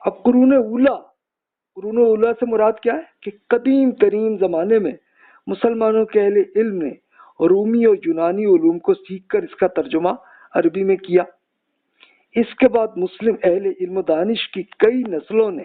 اب قرون اولا سے مراد کیا ہے کہ قدیم ترین زمانے میں مسلمانوں کے اہل علم نے رومی اور یونانی علوم کو سیکھ کر اس کا ترجمہ عربی میں کیا۔ اس کے بعد مسلم اہل علم و دانش کی کئی نسلوں نے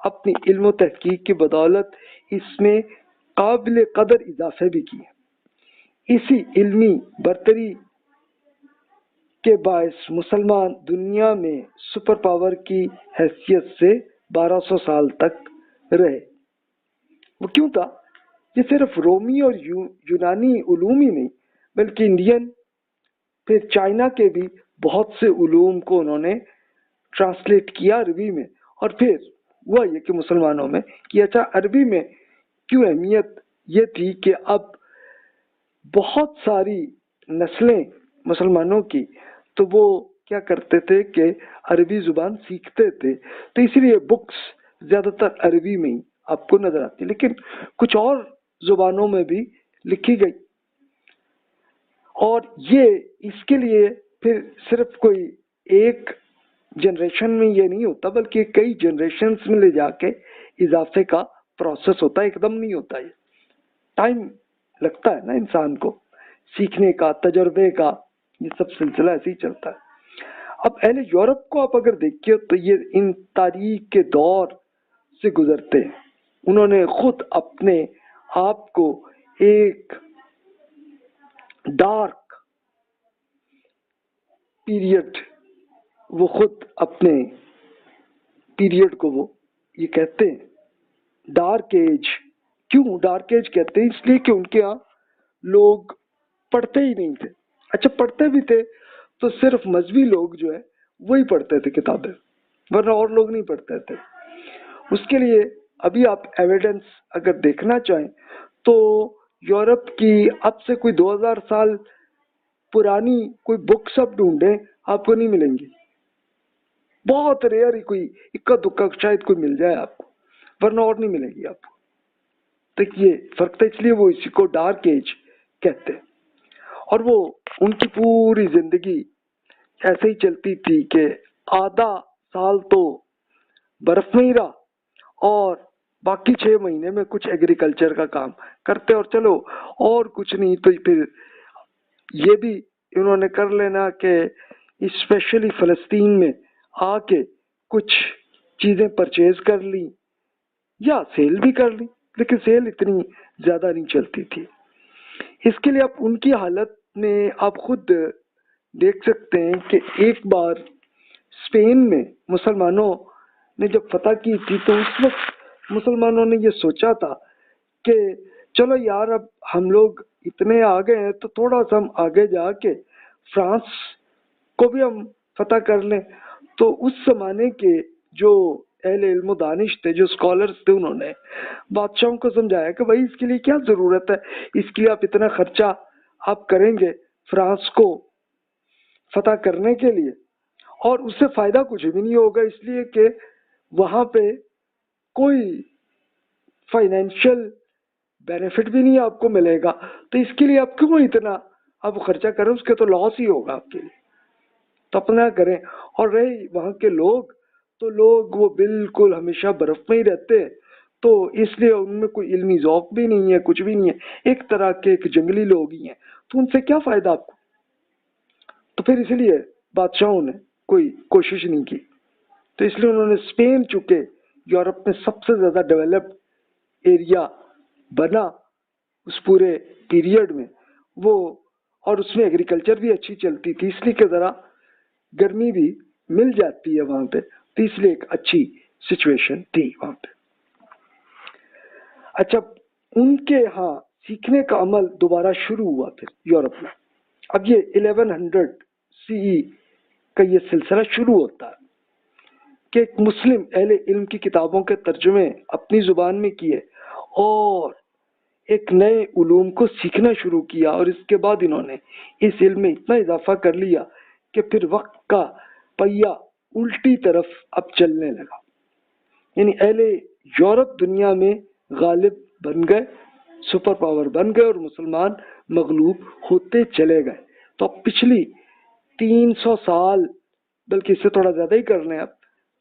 اپنی علم و تحقیق کی بدولت اس میں قابل قدر اضافے بھی کیے۔ اسی علمی برتری کے باعث مسلمان دنیا میں سپر پاور کی حیثیت سے 1200 سال تک رہے۔ وہ کیوں تھا؟ یہ صرف رومی اور یونانی علوم ہی نہیں بلکہ انڈین، پھر چائنا کے بھی بہت سے علوم کو انہوں نے ٹرانسلیٹ کیا عربی میں، اور پھر ہوا یہ کہ مسلمانوں میں کہ اچھا عربی میں کیوں اہمیت یہ تھی کہ اب بہت ساری نسلیں مسلمانوں کی تو وہ کیا کرتے تھے کہ عربی زبان سیکھتے تھے، تو اسی لیے بکس زیادہ تر عربی میں ہی آپ کو نظر آتی، لیکن کچھ اور زبانوں میں بھی لکھی گئی۔ اور یہ اس کے لیے پھر صرف کوئی ایک جنریشن میں یہ نہیں ہوتا بلکہ کئی جنریشنز میں لے جا کے اضافے کا پروسیس ہوتا ہے، ایک دم نہیں ہوتا، یہ ٹائم لگتا ہے نا انسان کو سیکھنے کا، تجربے کا، یہ سب سلسلہ ایسے ہی چلتا ہے۔ اب اہل یورپ کو آپ اگر دیکھیے تو یہ ان تاریخ کے دور سے گزرتے ہیں، انہوں نے خود اپنے آپ کو ایک ڈارک پیریڈ، وہ خود اپنے پیریڈ کو وہ یہ کہتے ہیں ڈارک ایج۔ کیوں ڈارک ایج کہتے ہیں؟ اس لیے کہ ان کے ہاں لوگ پڑھتے ہی نہیں تھے، اچھا پڑھتے بھی تھے تو صرف مذہبی لوگ جو ہے وہی پڑھتے تھے کتابیں، ورنہ اور لوگ نہیں پڑھتے تھے۔ اس کے لیے ابھی آپ ایویڈنس اگر دیکھنا چاہیں تو یورپ کی اب سے کوئی 2000 سال پرانی کوئی بکس اب ڈھونڈیں آپ کو نہیں ملیں گی، بہت ریئر ہی کوئی اکا دکا شاید کوئی مل جائے آپ کو، ورنہ اور نہیں ملے گی آپ کو۔ تو یہ فرق تھا، اس لیے وہ اسی کو ڈارک ایج کہتے ہیں۔ اور وہ ان کی پوری زندگی ایسے ہی چلتی تھی کہ آدھا سال تو برف میں ہی رہا اور باقی 6 مہینے میں کچھ ایگریکلچر کا کام کرتے، اور چلو اور کچھ نہیں تو پھر یہ بھی انہوں نے کر لینا کہ اسپیشلی فلسطین میں آ کے کچھ چیزیں پرچیز کر لی یا سیل بھی کر لی، لیکن سیل اتنی زیادہ نہیں چلتی تھی۔ اس کے لیے آپ ان کی حالت میں آپ خود دیکھ سکتے ہیں کہ ایک بار اسپین میں مسلمانوں نے جب فتح کی تھی تو اس وقت مسلمانوں نے یہ سوچا تھا کہ چلو یار اب ہم لوگ اتنے آگے ہیں تو تھوڑا سا ہم آگے جا کے فرانس کو بھی ہم فتح کر لیں۔ تو اس زمانے کے جو اہل علم و دانش تھے، جو اسکالرس تھے، انہوں نے بادشاہوں کو سمجھایا کہ بھائی اس کے لیے کیا ضرورت ہے، اس کے لیے آپ اتنا خرچہ آپ کریں گے فرانس کو فتح کرنے کے لیے اور اس سے فائدہ کچھ بھی نہیں ہوگا، اس لیے کہ وہاں پہ کوئی فائنینشیل بینیفٹ بھی نہیں آپ کو ملے گا، تو اس کے لیے آپ کیوں اتنا آپ خرچہ کریں، اس کے تو لاس ہی ہوگا آپ کے لیے، تو اپنا کریں۔ اور رہی وہاں کے لوگ، تو لوگ وہ بالکل ہمیشہ برف میں ہی رہتے ہیں، تو اس لیے ان میں کوئی علمی ذوق بھی نہیں ہے، کچھ بھی نہیں ہے، ایک طرح کے ایک جنگلی لوگ ہی ہیں، تو ان سے کیا فائدہ آپ کو؟ تو پھر اس لیے بادشاہوں نے کوئی کوشش نہیں کی، تو اس لیے انہوں نے اسپین چونکہ یورپ میں سب سے زیادہ ڈیولپڈ ایریا بنا اس پورے پیریڈ میں، وہ اور اس میں ایگریکلچر بھی اچھی چلتی تھی، اس لیے کہ ذرا گرمی بھی مل جاتی ہے وہاں پہ، تو اس لیے ایک اچھی سچویشن تھی وہاں پہ۔ اچھا ان کے ہاں سیکھنے کا عمل دوبارہ شروع ہوا پھر یورپ میں، اب یہ 1100 CE کا یہ سلسلہ شروع ہوتا ہے کہ ایک مسلم اہل علم کی کتابوں کے ترجمے اپنی زبان میں کیے اور ایک نئے علوم کو سیکھنا شروع کیا، اور اس کے بعد انہوں نے اس علم میں اتنا اضافہ کر لیا کہ پھر وقت کا پہیہ الٹی طرف اب چلنے لگا، یعنی اہل یورپ دنیا میں غالب بن گئے، سپر پاور بن گئے اور مسلمان مغلوب ہوتے چلے گئے۔ تو اب پچھلی 300 سال بلکہ اس سے تھوڑا زیادہ ہی کر لیں، اب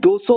200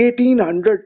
1800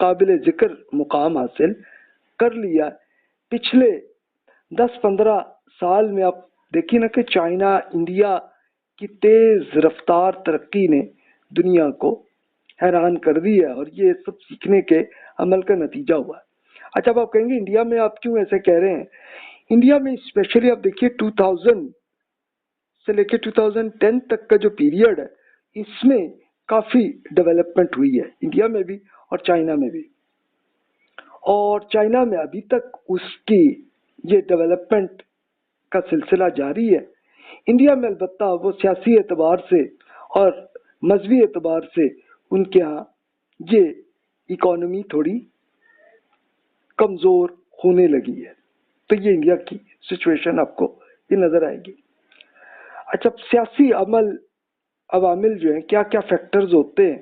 قابل ذکر مقام حاصل کر لیا. پچھلے 10-15 سال میں آپ دیکھیے نا کہ چائنا انڈیا کی تیز رفتار ترقی نے دنیا کو حیران کر دی ہے، اور یہ سب سیکھنے کے عمل کا نتیجہ ہوا ہے. اچھا اب آپ کہیں گے انڈیا میں آپ کیوں ایسے کہہ رہے ہیں؟ انڈیا میں اسپیشلی آپ دیکھیے 2000 سے لے کے 2010 تک کا جو پیریڈ ہے، اس میں کافی ڈیولپمنٹ ہوئی ہے انڈیا میں بھی اور چائنا میں بھی. اور چائنا میں ابھی تک اس کی یہ ڈیولپمنٹ کا سلسلہ جاری ہے. انڈیا میں البتہ وہ سیاسی اعتبار سے اور مذہبی اعتبار سے ان کے ہاں یہ اکانومی تھوڑی کمزور ہونے لگی ہے. تو یہ انڈیا کی سچویشن آپ کو یہ نظر آئے گی. اچھا سیاسی عوامل جو ہیں کیا کیا فیکٹرز ہوتے ہیں